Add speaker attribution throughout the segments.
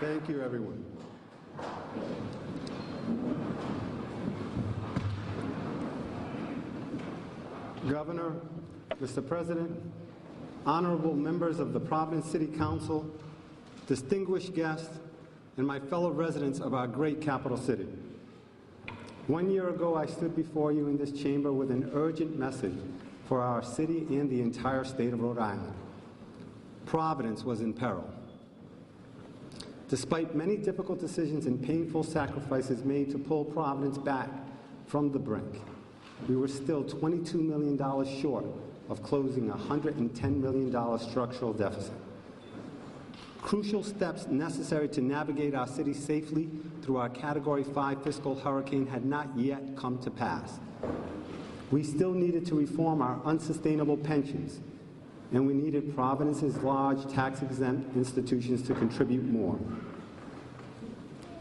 Speaker 1: Thank you, everyone. Governor, Mr. President, honorable members of the Providence City Council, distinguished guests, and my fellow residents of our great capital city. 1 year ago, I stood before you in this chamber with an urgent message for our city and the entire state of Rhode Island. Providence was in peril. Despite many difficult decisions and painful sacrifices made to pull Providence back from the brink, we were still $22 million short of closing a $110 million structural deficit. Crucial steps necessary to navigate our city safely through our Category 5 fiscal hurricane had not yet come to pass. We still needed to reform our unsustainable pensions, and we needed Providence's large tax-exempt institutions to contribute more.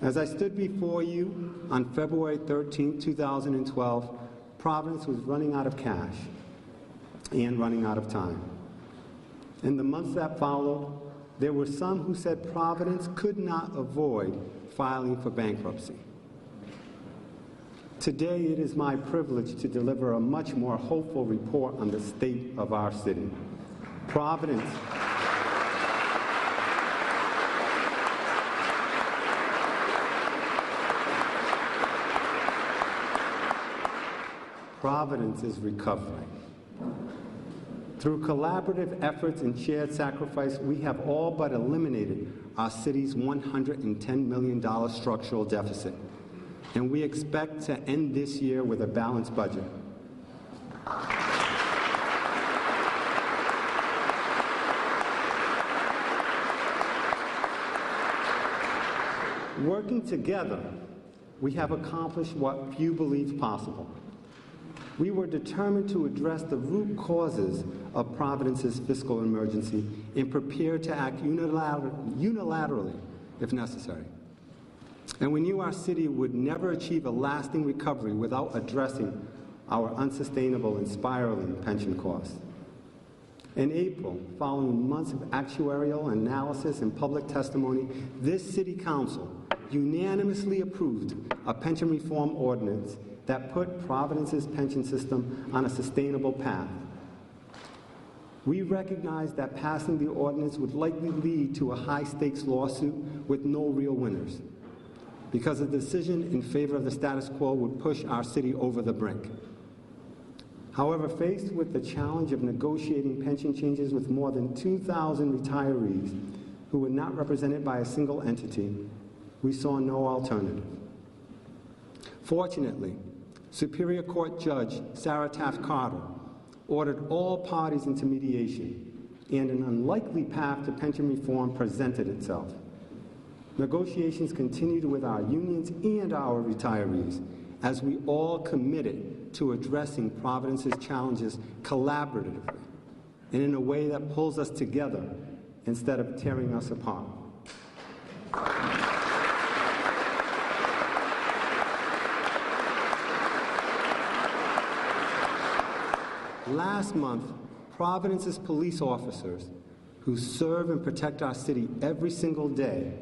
Speaker 1: As I stood before you on February 13, 2012, Providence was running out of cash and running out of time. In the months that followed, there were some who said Providence could not avoid filing for bankruptcy. Today, it is my privilege to deliver a much more hopeful report on the state of our city. Providence is recovering. Through collaborative efforts and shared sacrifice, we have all but eliminated our city's $110 million structural deficit, and we expect to end this year with a balanced budget. Working together, we have accomplished what few believed possible. We were determined to address the root causes of Providence's fiscal emergency and prepared to act unilaterally if necessary. And we knew our city would never achieve a lasting recovery without addressing our unsustainable and spiraling pension costs. In April, following months of actuarial analysis and public testimony, this City Council unanimously approved a pension reform ordinance that put Providence's pension system on a sustainable path. We recognized that passing the ordinance would likely lead to a high-stakes lawsuit with no real winners, because a decision in favor of the status quo would push our city over the brink. However, faced with the challenge of negotiating pension changes with more than 2,000 retirees who were not represented by a single entity, we saw no alternative. Fortunately, Superior Court Judge Sarah Taft Carter ordered all parties into mediation, and an unlikely path to pension reform presented itself. Negotiations continued with our unions and our retirees as we all committed to addressing Providence's challenges collaboratively and in a way that pulls us together instead of tearing us apart. Last month, Providence's police officers, who serve and protect our city every single day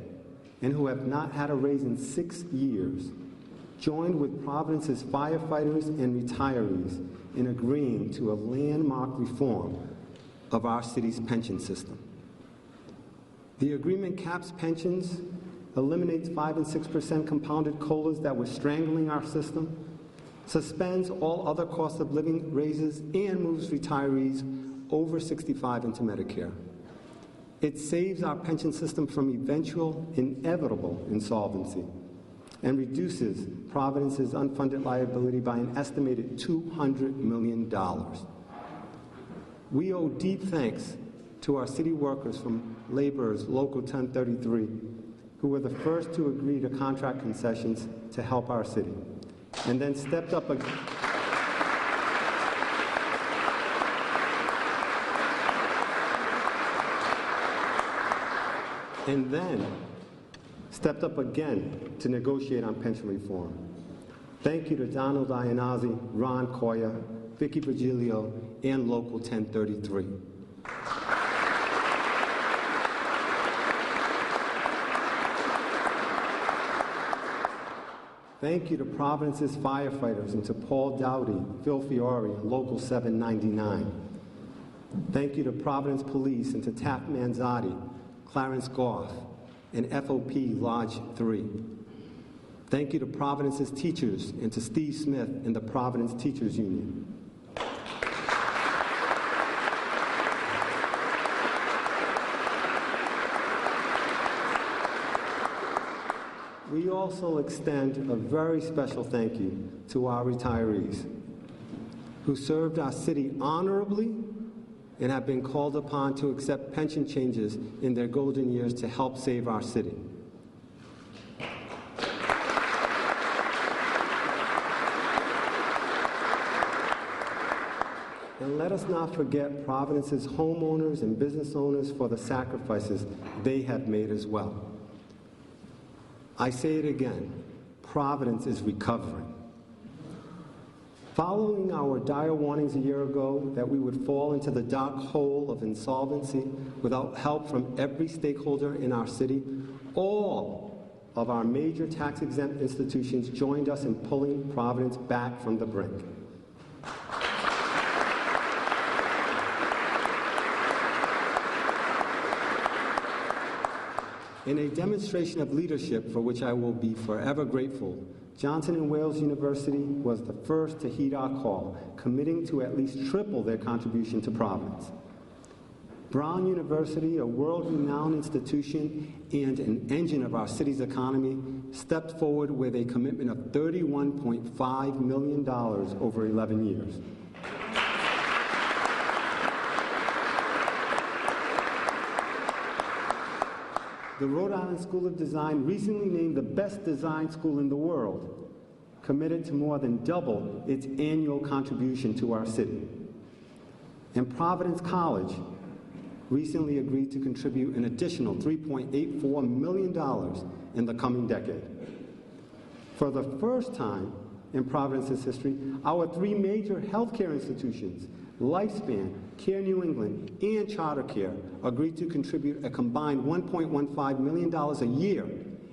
Speaker 1: and who have not had a raise in 6 years, joined with Providence's firefighters and retirees in agreeing to a landmark reform of our city's pension system. The agreement caps pensions, eliminates 5% and 6% compounded COLAs that were strangling our system, suspends all other cost of living raises, and moves retirees over 65 into Medicare. It saves our pension system from eventual, inevitable insolvency and reduces Providence's unfunded liability by an estimated $200 million. We owe deep thanks to our city workers from Labor's Local 1033, who were the first to agree to contract concessions to help our city, and then stepped up again. To negotiate on pension reform. Thank you to Donald Iannazzi, Ron Coyer, Vicky Virgilio, and Local 1033. Thank you to Providence's firefighters and to Paul Dowdy, Phil Fiore, and Local 799. Thank you to Providence Police and to Taft Manzotti, Clarence Goff, and FOP Lodge 3. Thank you to Providence's teachers and to Steve Smith and the Providence Teachers Union. We also extend a very special thank you to our retirees who served our city honorably and have been called upon to accept pension changes in their golden years to help save our city. And let us not forget Providence's homeowners and business owners for the sacrifices they have made as well. I say it again, Providence is recovering. Following our dire warnings a year ago that we would fall into the dark hole of insolvency without help from every stakeholder in our city, all of our major tax-exempt institutions joined us in pulling Providence back from the brink. In a demonstration of leadership for which I will be forever grateful, Johnson & Wales University was the first to heed our call, committing to at least triple their contribution to Providence. Brown University, a world-renowned institution and an engine of our city's economy, stepped forward with a commitment of $31.5 million over 11 years. The Rhode Island School of Design, recently named the best design school in the world, committed to more than double its annual contribution to our city. And Providence College recently agreed to contribute an additional $3.84 million in the coming decade. For the first time in Providence's history, our three major healthcare institutions, Lifespan, Care New England, and Charter Care, agreed to contribute a combined $1.15 million a year,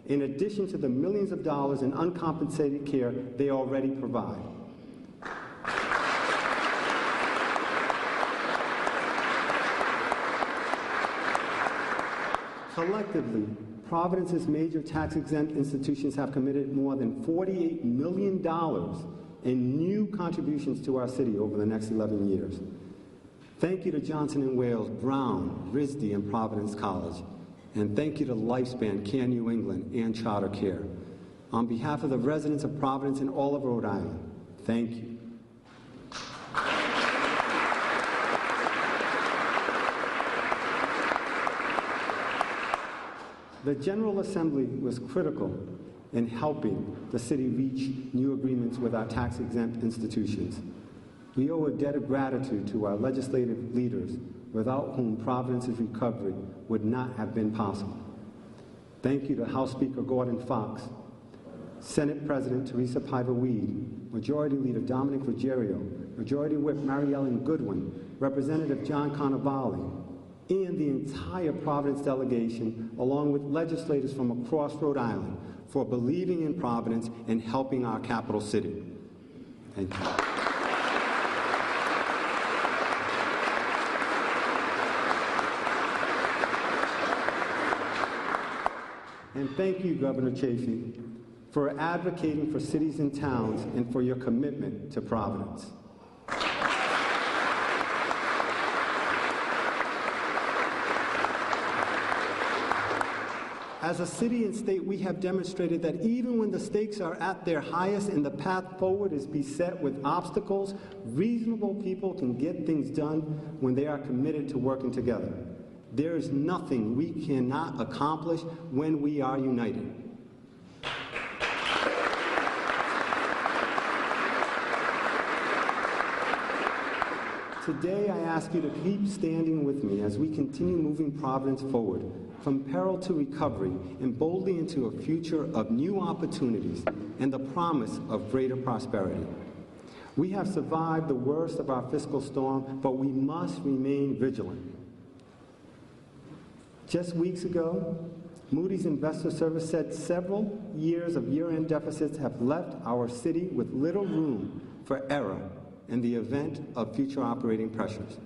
Speaker 1: in addition to the millions of dollars in uncompensated care they already provide. Collectively, Providence's major tax-exempt institutions have committed more than $48 million in new contributions to our city over the next 11 years. Thank you to Johnson & Wales, Brown, RISD, and Providence College. And thank you to Lifespan, Care New England, and Charter Care. On behalf of the residents of Providence and all of Rhode Island, thank you. The General Assembly was critical in helping the city reach new agreements with our tax-exempt institutions. We owe a debt of gratitude to our legislative leaders, without whom Providence's recovery would not have been possible. Thank you to House Speaker Gordon Fox, Senate President Teresa Piva-Weed, Majority Leader Dominic Ruggiero, Majority Whip Mary Ellen Goodwin, Representative John Cannavale, and the entire Providence delegation, along with legislators from across Rhode Island, for believing in Providence and helping our capital city. Thank you. And thank you, Governor Chafee, for advocating for cities and towns and for your commitment to Providence. As a city and state, we have demonstrated that even when the stakes are at their highest and the path forward is beset with obstacles, reasonable people can get things done when they are committed to working together. There is nothing we cannot accomplish when we are united. Today, I ask you to keep standing with me as we continue moving Providence forward, from peril to recovery, and boldly into a future of new opportunities and the promise of greater prosperity. We have survived the worst of our fiscal storm, but we must remain vigilant. Just weeks ago, Moody's Investor Service said several years of year-end deficits have left our city with little room for error in the event of future operating pressures.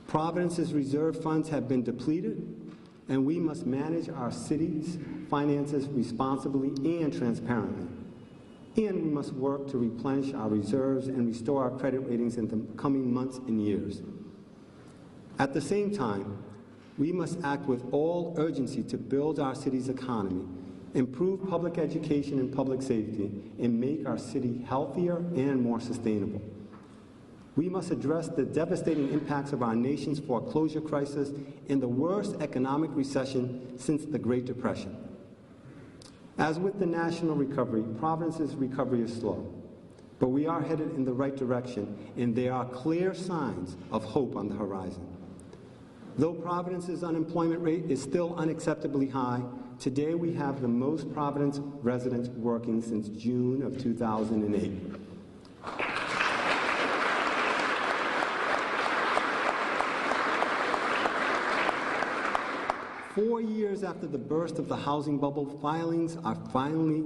Speaker 1: Providence's reserve funds have been depleted, and we must manage our city's finances responsibly and transparently. And we must work to replenish our reserves and restore our credit ratings in the coming months and years. At the same time, we must act with all urgency to build our city's economy, improve public education and public safety, and make our city healthier and more sustainable. We must address the devastating impacts of our nation's foreclosure crisis and the worst economic recession since the Great Depression. As with the national recovery, Providence's recovery is slow, but we are headed in the right direction, and there are clear signs of hope on the horizon. Though Providence's unemployment rate is still unacceptably high, today we have the most Providence residents working since June of 2008. 4 years after the burst of the housing bubble, filings are finally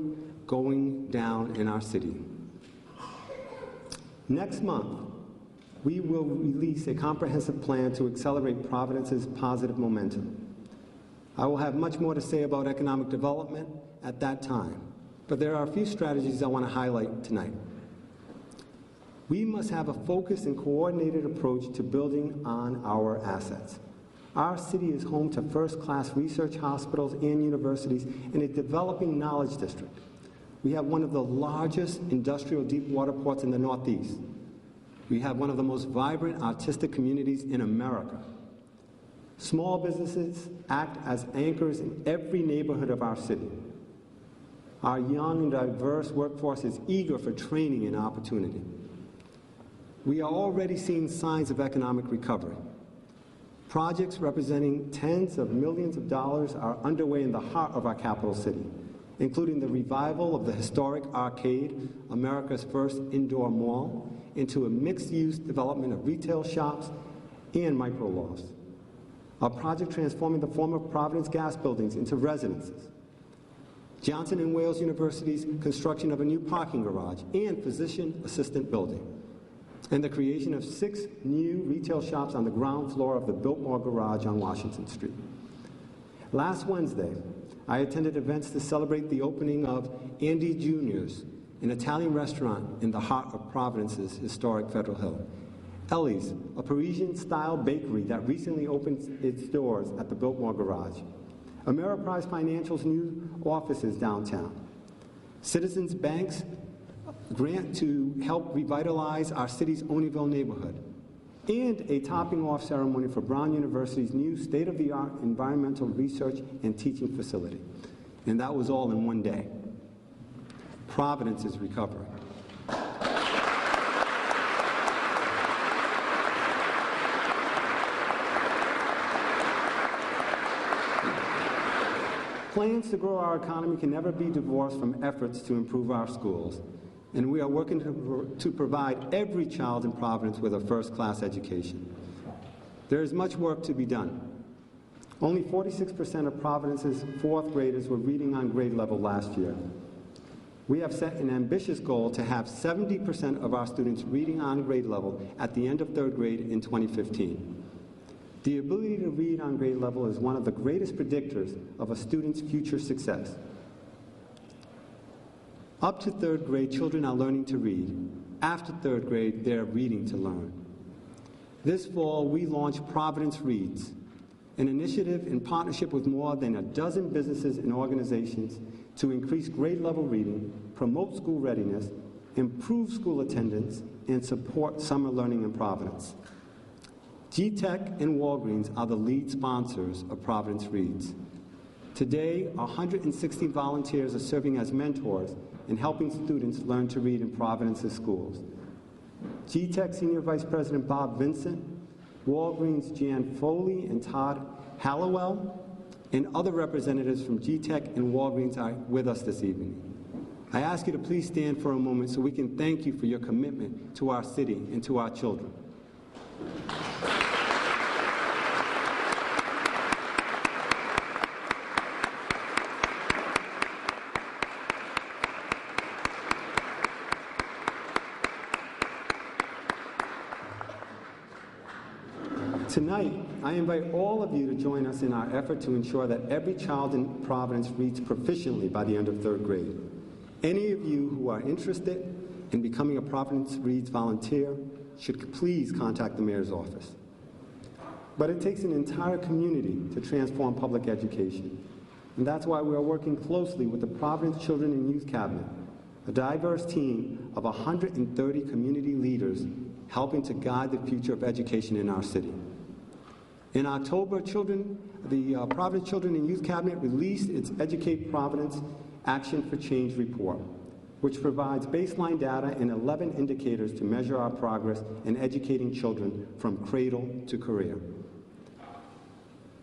Speaker 1: going down in our city. Next month, we will release a comprehensive plan to accelerate Providence's positive momentum. I will have much more to say about economic development at that time, but there are a few strategies I want to highlight tonight. We must have a focused and coordinated approach to building on our assets. Our city is home to first-class research hospitals and universities in a developing knowledge district. We have one of the largest industrial deep water ports in the Northeast. We have one of the most vibrant artistic communities in America. Small businesses act as anchors in every neighborhood of our city. Our young and diverse workforce is eager for training and opportunity. We are already seeing signs of economic recovery. Projects representing tens of millions of dollars are underway in the heart of our capital city, including the revival of the historic Arcade, America's first indoor mall, into a mixed-use development of retail shops and micro-lofts. A project transforming the former Providence gas buildings into residences. Johnson & Wales University's construction of a new parking garage and physician assistant building. And the creation of 6 new retail shops on the ground floor of the Biltmore Garage on Washington Street. Last Wednesday, I attended events to celebrate the opening of Andy Jr.'s, an Italian restaurant in the heart of Providence's historic Federal Hill. Ellie's, a Parisian-style bakery that recently opened its doors at the Biltmore Garage. Ameriprise Financial's new offices downtown. Citizens Bank's grant to help revitalize our city's Oneyville neighborhood, and a topping-off ceremony for Brown University's new state-of-the-art environmental research and teaching facility. And that was all in one day. Providence is recovering. Plans to grow our economy can never be divorced from efforts to improve our schools. And we are working to provide every child in Providence with a first-class education. There is much work to be done. Only 46% of Providence's 4th graders were reading on grade level last year. We have set an ambitious goal to have 70% of our students reading on grade level at the end of 3rd grade in 2015. The ability to read on grade level is one of the greatest predictors of a student's future success. Up to 3rd grade, children are learning to read. After 3rd grade, they're reading to learn. This fall, we launched Providence Reads, an initiative in partnership with more than a dozen businesses and organizations to increase grade-level reading, promote school readiness, improve school attendance, and support summer learning in Providence. GTech and Walgreens are the lead sponsors of Providence Reads. Today, 160 volunteers are serving as mentors and helping students learn to read in Providence's schools. GTech Senior Vice President Bob Vincent, Walgreens Jan Foley and Todd Hallowell, and other representatives from GTech and Walgreens are with us this evening. I ask you to please stand for a moment so we can thank you for your commitment to our city and to our children. Tonight, I invite all of you to join us in our effort to ensure that every child in Providence reads proficiently by the end of 3rd grade. Any of you who are interested in becoming a Providence Reads volunteer should please contact the mayor's office. But it takes an entire community to transform public education. And that's why we are working closely with the Providence Children and Youth Cabinet, a diverse team of 130 community leaders helping to guide the future of education in our city. In October, the Providence Children and Youth Cabinet released its Educate Providence Action for Change report, which provides baseline data and 11 indicators to measure our progress in educating children from cradle to career.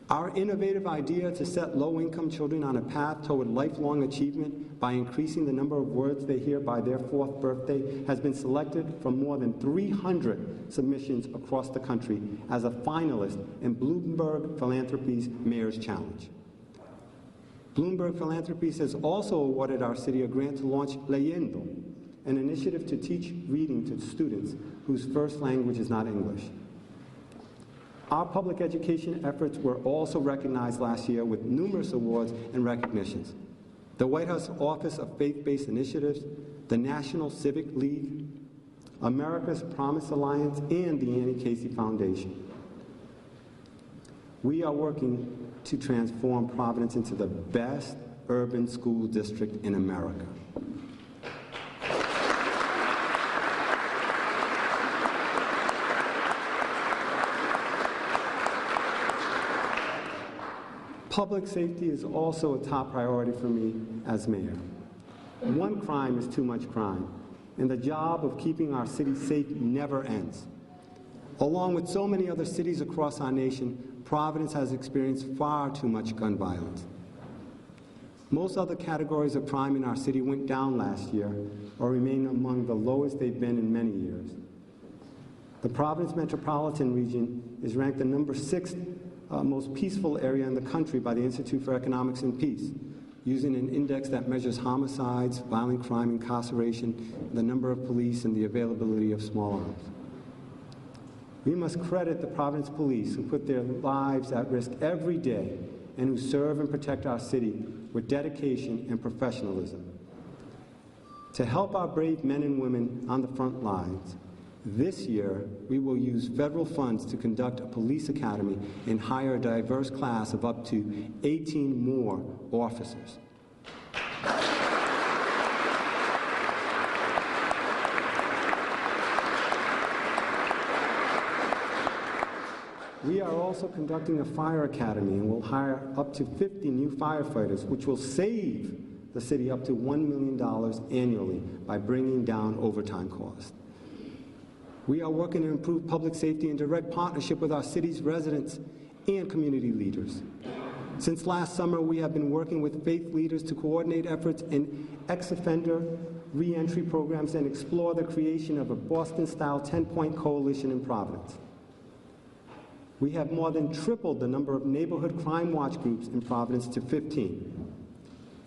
Speaker 1: Our innovative idea to set low-income children on a path toward lifelong achievement by increasing the number of words they hear by their 4th birthday has been selected from more than 300 submissions across the country as a finalist in Bloomberg Philanthropies Mayor's Challenge. Bloomberg Philanthropies has also awarded our city a grant to launch Leyendo, an initiative to teach reading to students whose first language is not English. Our public education efforts were also recognized last year with numerous awards and recognitions. The White House Office of Faith-Based Initiatives, the National Civic League, America's Promise Alliance, and the Annie Casey Foundation. We are working to transform Providence into the best urban school district in America. Public safety is also a top priority for me as mayor. One crime is too much crime, and the job of keeping our city safe never ends. Along with so many other cities across our nation, Providence has experienced far too much gun violence. Most other categories of crime in our city went down last year or remain among the lowest they've been in many years. The Providence metropolitan region is ranked the number 6th most peaceful area in the country by the Institute for Economics and Peace, using an index that measures homicides, violent crime, incarceration, the number of police, and the availability of small arms. We must credit the Providence Police, who put their lives at risk every day and who serve and protect our city with dedication and professionalism. To help our brave men and women on the front lines, this year, we will use federal funds to conduct a police academy and hire a diverse class of up to 18 more officers. We are also conducting a fire academy and will hire up to 50 new firefighters, which will save the city up to $1 million annually by bringing down overtime costs. We are working to improve public safety in direct partnership with our city's residents and community leaders. Since last summer, we have been working with faith leaders to coordinate efforts in ex-offender re-entry programs and explore the creation of a Boston-style 10-point coalition in Providence. We have more than tripled the number of neighborhood crime watch groups in Providence to 15.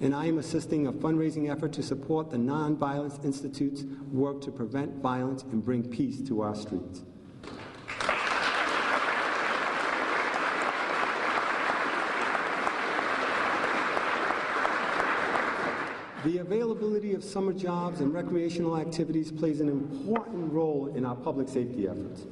Speaker 1: And I am assisting a fundraising effort to support the Nonviolence Institute's work to prevent violence and bring peace to our streets. The availability of summer jobs and recreational activities plays an important role in our public safety efforts.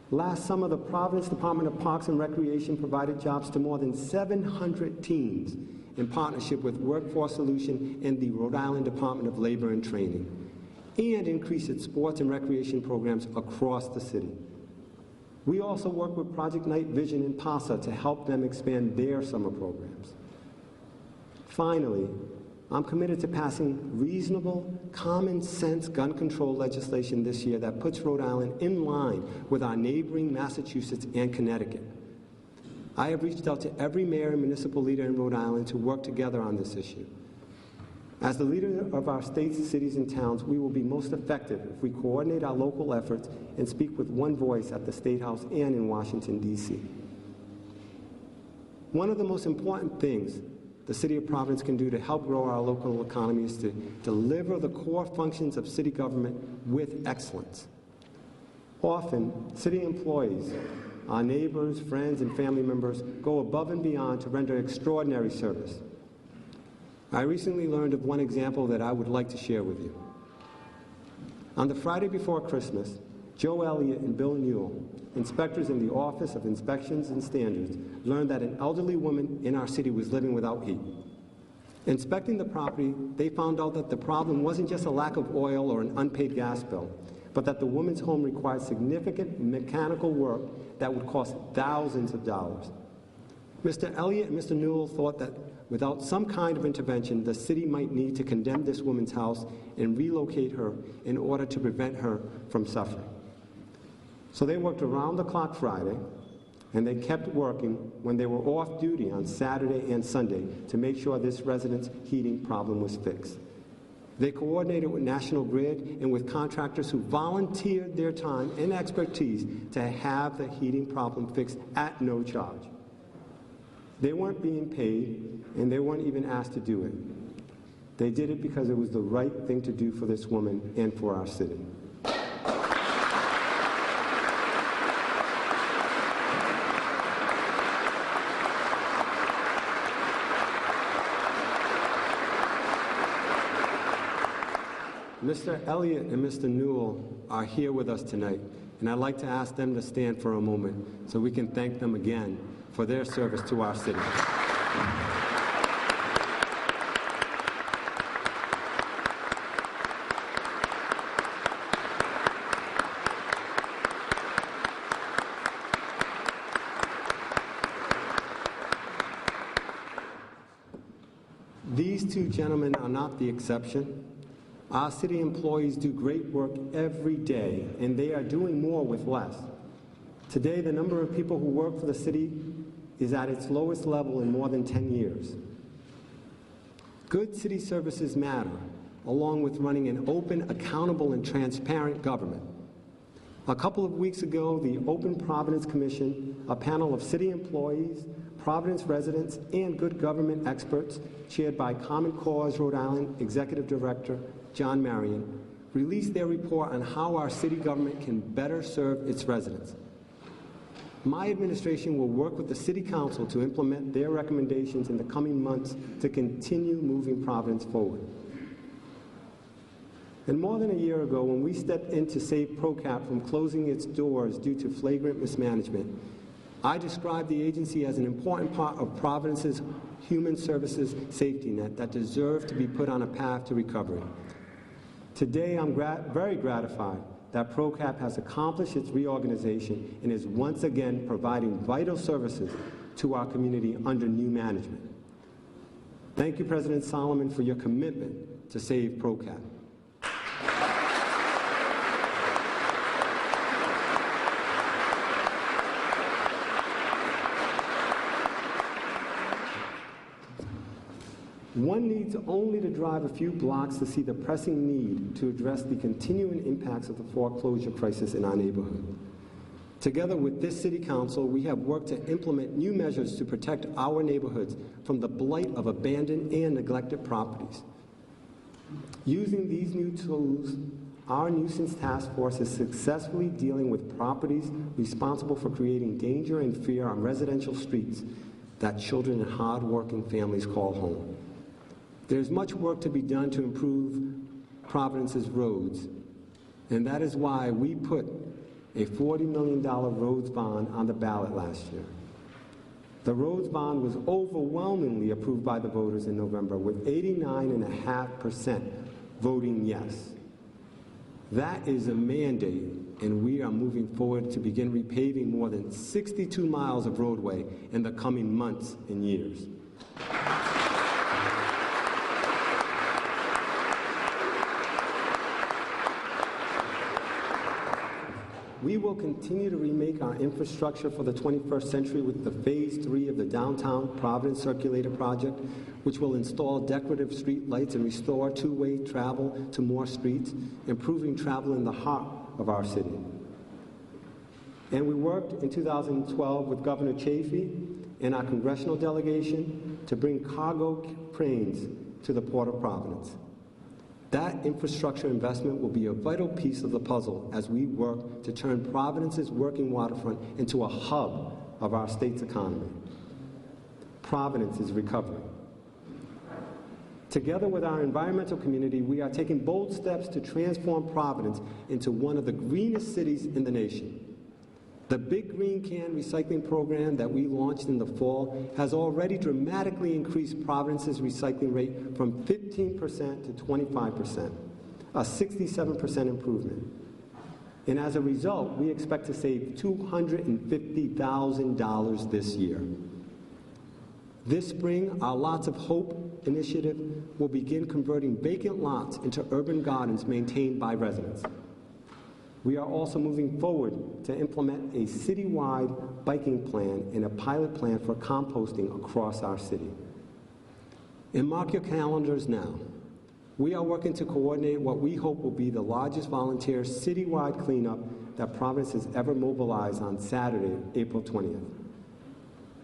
Speaker 1: Last summer, the Providence Department of Parks and Recreation provided jobs to more than 700 teens in partnership with Workforce Solution and the Rhode Island Department of Labor and Training, and increased its sports and recreation programs across the city. We also work with Project Night Vision in PASA to help them expand their summer programs. Finally, I'm committed to passing reasonable, common-sense gun control legislation this year that puts Rhode Island in line with our neighboring Massachusetts and Connecticut. I have reached out to every mayor and municipal leader in Rhode Island to work together on this issue. As the leader of our states, cities, and towns, we will be most effective if we coordinate our local efforts and speak with one voice at the State House and in Washington, D.C. One of the most important things the City of Providence can do to help grow our local economy is to deliver the core functions of city government with excellence. Often, city employees our neighbors, friends, and family members go above and beyond to render extraordinary service. I recently learned of one example that I would like to share with you. On the Friday before Christmas, Joe Elliott and Bill Newell, inspectors in the Office of Inspections and Standards, learned that an elderly woman in our city was living without heat. Inspecting the property, they found out that the problem wasn't just a lack of oil or an unpaid gas bill, but that the woman's home required significant mechanical work that would cost thousands of dollars. Mr. Elliott and Mr. Newell thought that without some kind of intervention, the city might need to condemn this woman's house and relocate her in order to prevent her from suffering. So they worked around the clock Friday, and they kept working when they were off duty on Saturday and Sunday to make sure this resident's heating problem was fixed. They coordinated with National Grid and with contractors who volunteered their time and expertise to have the heating problem fixed at no charge. They weren't being paid, and they weren't even asked to do it. They did it because it was the right thing to do for this woman and for our city. Mr. Elliott and Mr. Newell are here with us tonight, and I'd like to ask them to stand for a moment so we can thank them again for their service to our city. These two gentlemen are not the exception. Our city employees do great work every day, and they are doing more with less. Today, the number of people who work for the city is at its lowest level in more than 10 years. Good city services matter, along with running an open, accountable, and transparent government. A couple of weeks ago, the Open Providence Commission, a panel of city employees, Providence residents, and good government experts, chaired by Common Cause Rhode Island Executive Director John Marion, released their report on how our city government can better serve its residents. My administration will work with the City Council to implement their recommendations in the coming months to continue moving Providence forward. And more than a year ago, when we stepped in to save ProCap from closing its doors due to flagrant mismanagement, I described the agency as an important part of Providence's human services safety net that deserved to be put on a path to recovery. Today, I'm very gratified that ProCap has accomplished its reorganization and is once again providing vital services to our community under new management. Thank you, President Solomon, for your commitment to save ProCap. One needs only to drive a few blocks to see the pressing need to address the continuing impacts of the foreclosure crisis in our neighborhood. Together with this City Council, we have worked to implement new measures to protect our neighborhoods from the blight of abandoned and neglected properties. Using these new tools, our nuisance task force is successfully dealing with properties responsible for creating danger and fear on residential streets that children and hard-working families call home. There's much work to be done to improve Providence's roads, and that is why we put a $40 million roads bond on the ballot last year. The roads bond was overwhelmingly approved by the voters in November, with 89.5% voting yes. That is a mandate, and we are moving forward to begin repaving more than 62 miles of roadway in the coming months and years. We will continue to remake our infrastructure for the 21st century with the Phase 3 of the Downtown Providence Circulator Project, which will install decorative street lights and restore two-way travel to more streets, improving travel in the heart of our city. And we worked in 2012 with Governor Chafee and our congressional delegation to bring cargo cranes to the Port of Providence. That infrastructure investment will be a vital piece of the puzzle as we work to turn Providence's working waterfront into a hub of our state's economy. Providence is recovering. Together with our environmental community, we are taking bold steps to transform Providence into one of the greenest cities in the nation. The Big Green Can recycling program that we launched in the fall has already dramatically increased Providence's recycling rate from 15% to 25%, a 67% improvement. And as a result, we expect to save $250,000 this year. This spring, our Lots of Hope initiative will begin converting vacant lots into urban gardens maintained by residents. We are also moving forward to implement a citywide biking plan and a pilot plan for composting across our city. And mark your calendars now. We are working to coordinate what we hope will be the largest volunteer citywide cleanup that Providence has ever mobilized on Saturday, April 20th.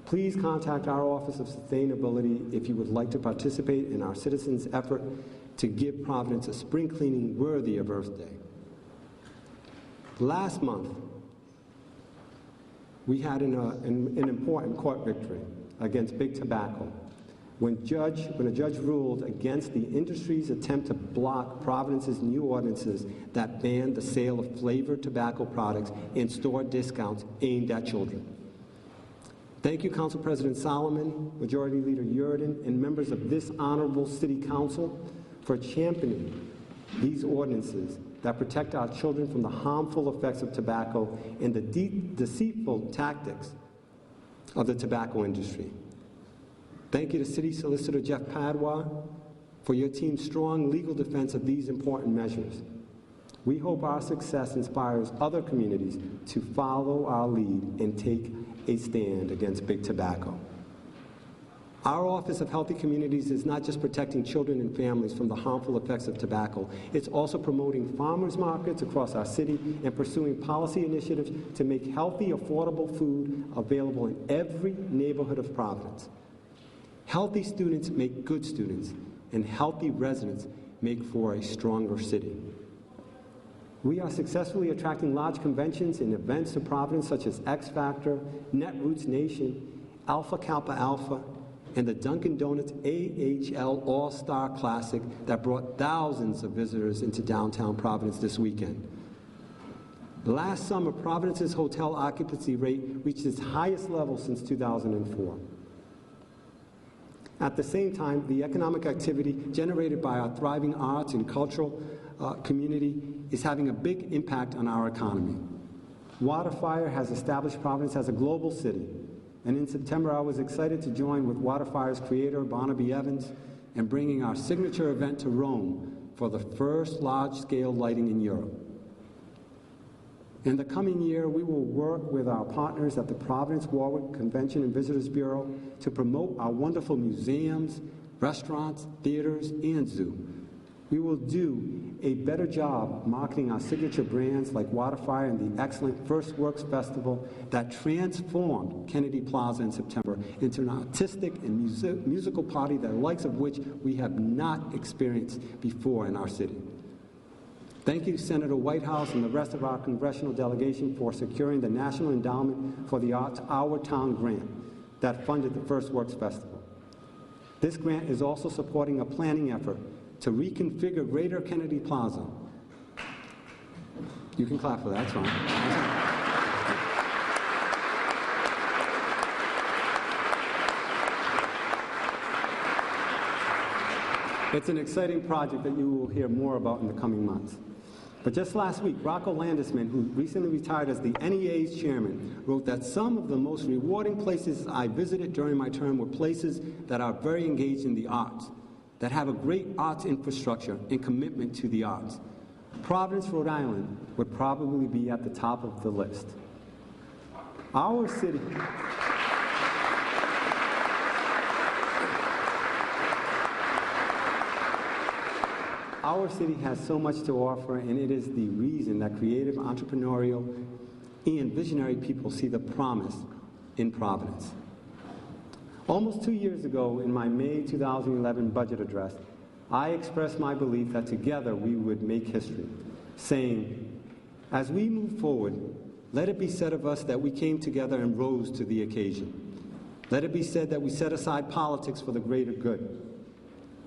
Speaker 1: Please contact our Office of Sustainability if you would like to participate in our citizens' effort to give Providence a spring cleaning worthy of Earth Day. Last month, we had an important court victory against big tobacco when a judge ruled against the industry's attempt to block Providence's new ordinances that banned the sale of flavored tobacco products and store discounts aimed at children. Thank you, Council President Solomon, Majority Leader Yurden, and members of this honorable City Council for championing these ordinances that protect our children from the harmful effects of tobacco and the deceitful tactics of the tobacco industry. Thank you to City Solicitor Jeff Padua for your team's strong legal defense of these important measures. We hope our success inspires other communities to follow our lead and take a stand against big tobacco. Our Office of Healthy Communities is not just protecting children and families from the harmful effects of tobacco, it's also promoting farmers markets across our city and pursuing policy initiatives to make healthy, affordable food available in every neighborhood of Providence. Healthy students make good students, and healthy residents make for a stronger city. We are successfully attracting large conventions and events to Providence such as X Factor, Netroots Nation, Alpha Kappa Alpha, and the Dunkin' Donuts AHL All-Star Classic that brought thousands of visitors into downtown Providence this weekend. Last summer, Providence's hotel occupancy rate reached its highest level since 2004. At the same time, the economic activity generated by our thriving arts and cultural community is having a big impact on our economy. Waterfire has established Providence as a global city, and in September I was excited to join with Waterfire's creator, Barnaby Evans, in bringing our signature event to Rome for the first large-scale lighting in Europe. In the coming year, we will work with our partners at the Providence-Warwick Convention and Visitors Bureau to promote our wonderful museums, restaurants, theaters, and zoo. We will do a better job marketing our signature brands like Waterfire and the excellent First Works Festival that transformed Kennedy Plaza in September into an artistic and musical party the likes of which we have not experienced before in our city. Thank you, Senator Whitehouse and the rest of our congressional delegation for securing the National Endowment for the Arts Our Town grant that funded the First Works Festival. This grant is also supporting a planning effort to reconfigure Greater Kennedy Plaza. You can clap for that, that's fine. It's an exciting project that you will hear more about in the coming months. But just last week, Rocco Landesman, who recently retired as the NEA's chairman, wrote that some of the most rewarding places I visited during my term were places that are very engaged in the arts, that have a great arts infrastructure and commitment to the arts. Providence, Rhode Island would probably be at the top of the list. Our city has so much to offer, and it is the reason that creative, entrepreneurial, and visionary people see the promise in Providence. Almost 2 years ago, in my May 2011 budget address, I expressed my belief that together we would make history, saying, as we move forward, let it be said of us that we came together and rose to the occasion. Let it be said that we set aside politics for the greater good.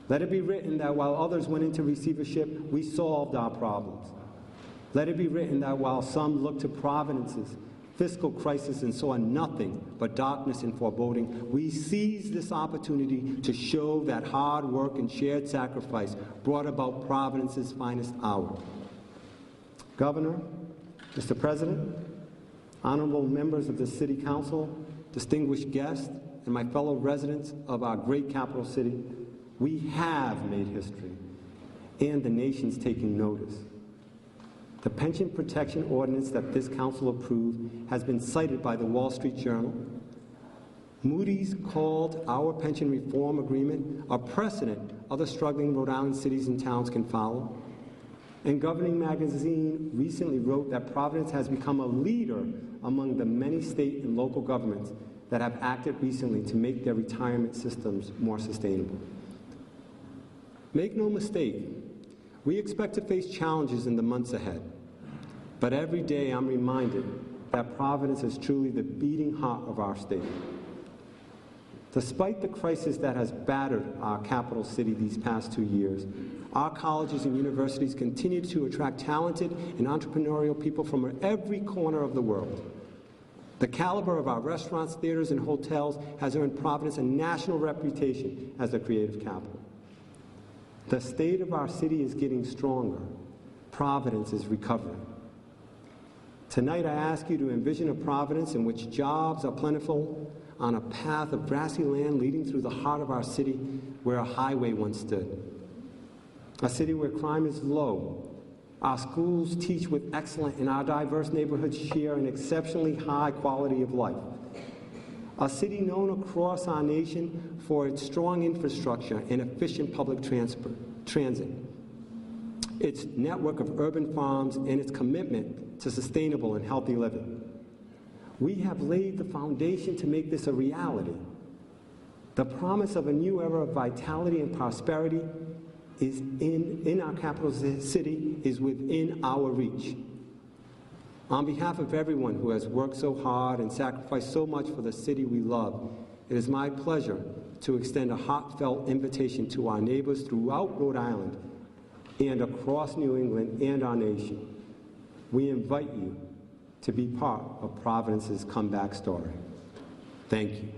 Speaker 1: Let it be written that while others went into receivership, we solved our problems. Let it be written that while some looked to Providence's fiscal crisis and saw nothing but darkness and foreboding, we seized this opportunity to show that hard work and shared sacrifice brought about Providence's finest hour. Governor, Mr. President, honorable members of the City Council, distinguished guests, and my fellow residents of our great capital city, we have made history, and the nation's taking notice. The pension protection ordinance that this council approved has been cited by the Wall Street Journal. Moody's called our pension reform agreement a precedent other struggling Rhode Island cities and towns can follow. And Governing Magazine recently wrote that Providence has become a leader among the many state and local governments that have acted recently to make their retirement systems more sustainable. Make no mistake, we expect to face challenges in the months ahead. But every day I'm reminded that Providence is truly the beating heart of our state. Despite the crisis that has battered our capital city these past 2 years, our colleges and universities continue to attract talented and entrepreneurial people from every corner of the world. The caliber of our restaurants, theaters, and hotels has earned Providence a national reputation as the creative capital. The state of our city is getting stronger. Providence is recovering. Tonight, I ask you to envision a Providence in which jobs are plentiful on a path of grassy land leading through the heart of our city where a highway once stood. A city where crime is low. Our schools teach with excellence, and our diverse neighborhoods share an exceptionally high quality of life. A city known across our nation for its strong infrastructure and efficient public transit, its network of urban farms, and its commitment to sustainable and healthy living. We have laid the foundation to make this a reality. The promise of a new era of vitality and prosperity is in our capital city is within our reach. On behalf of everyone who has worked so hard and sacrificed so much for the city we love, it is my pleasure to extend a heartfelt invitation to our neighbors throughout Rhode Island and across New England and our nation. We invite you to be part of Providence's comeback story. Thank you.